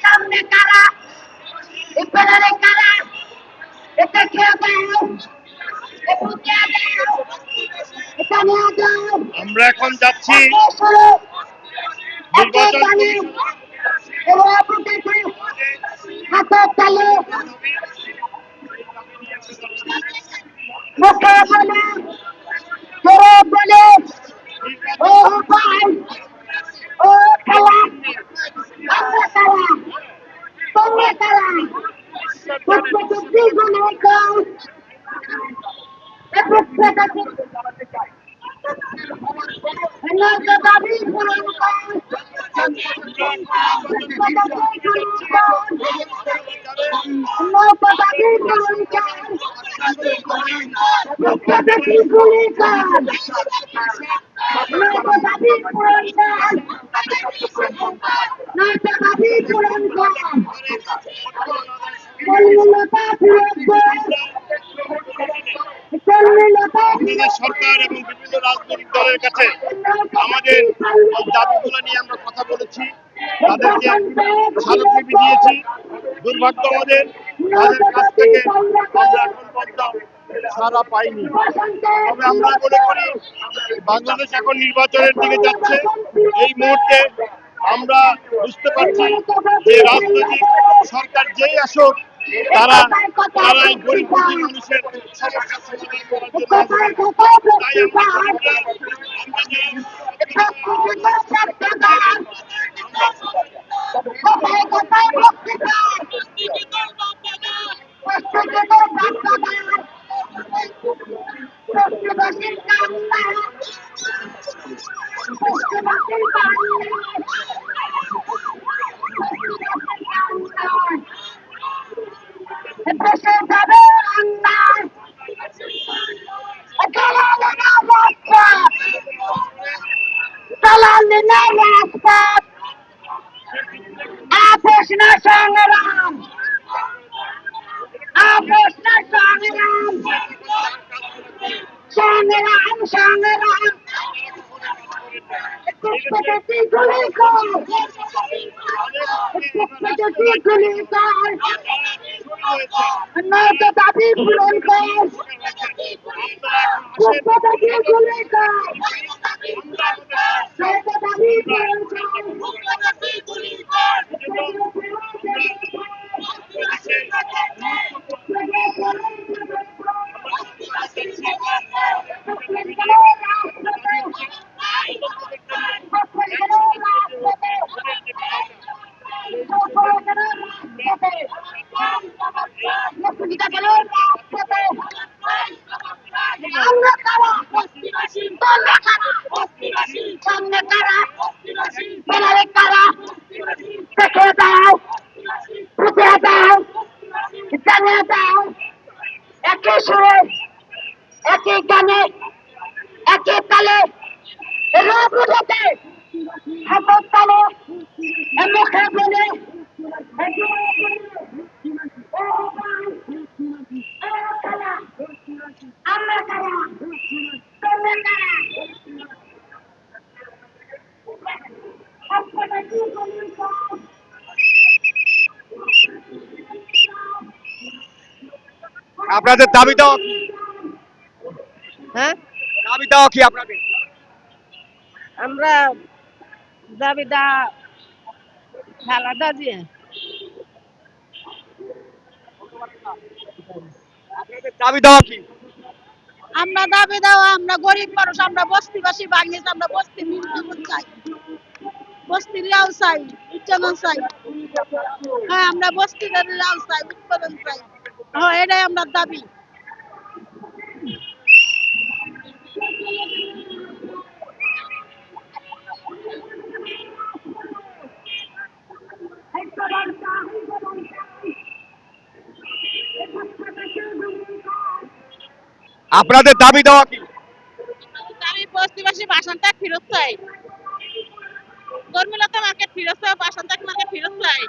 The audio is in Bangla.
সামনে কারা, এপারে কারা, এটা খেয়ে দাও, আমরা এখন যাচ্ছি একে নির্বাচন কানে কমিশন হাতের তালে মুখে বলে জোরে বলে ও ভাই ও খেলা আমরা তারা তোমরা তারা প্রত্যেকটি গুণে কম প্রত্যেকটি দাবি পূরণ কর দাবি পূরণ কর প্রত্যেকটি গুণে কর দাবি পূরণ কর দাবি পূরণ কর কর্মলতা ফিরত কর্মলতা আপনাদের সরকার এবং বিভিন্ন রাজনৈতিক দলের কাছে আমাদের দাবিগুলো নিয়ে আমরা কথা বলেছি, তাদেরকে স্মারকলিপি দিয়েছি। দুর্ভাগ্য আমাদের, তাদের কাছ থেকে আমরা এখন পর্যন্ত সাড়া পাইনি। তবে আমরা মনে করি বাংলাদেশ এখন নির্বাচনের দিকে যাচ্ছে। এই মুহূর্তে আমরা বুঝতে পারছি যে রাজনৈতিক সরকার যেই আসুক তারাই গরিব দুঃখী মানুষের সমস্যা সমাধান করার জন্য আসবে। তাই আমরা গরিবরা আমরা যে প্রশ্ন সংগ্রাম প্রশ্ন সংগ্রাম সংগ্রাম সংগ্রাম প্রত্যেকটি গুলি কর প্রত্যেকটি গুলি কর নয়তো দাবি পূরণ কর প্রত্যেকটি গুলি কর নয়তো দাবি পূরণ সামনে কারা পেলারে কারা দেখে দাও বুঝে দাও জানিয়ে দাও একই সুরে একই গানে একই তালে রূপ উঠেছে হাতের তালে মুখে বলে আমরা কারা তোমরা কারা আপনাদের দাবি দেওয়া কি? হ্যাঁ, দাবি দেওয়া কি আপনাদের? আমরা দাবিদা খেলাটা দিয়ে আপনাদের দাবি দেওয়া কি? আমরা দাবি দেওয়া, আমরা গরিব মানুষ, আমরা বস্তিবাসী বাঙিয়েছি, আমরা বস্তির নির্যাতন চাই, বস্তির লাউ চাই, উচ্চারণ চাই। হ্যাঁ, আমরা বস্তির লাউ চাই, উৎপাদন চাই। হ্যাঁ, এটাই আমরা দাবি। আপনাদের দাবি দেওয়া কি? আমি বস্তিবাসী বাসনটা ফেরত চাই, কর্মীলতা মার্কেট ফেরত চাই, বাসনটা মার্কেট ফেরত চাই।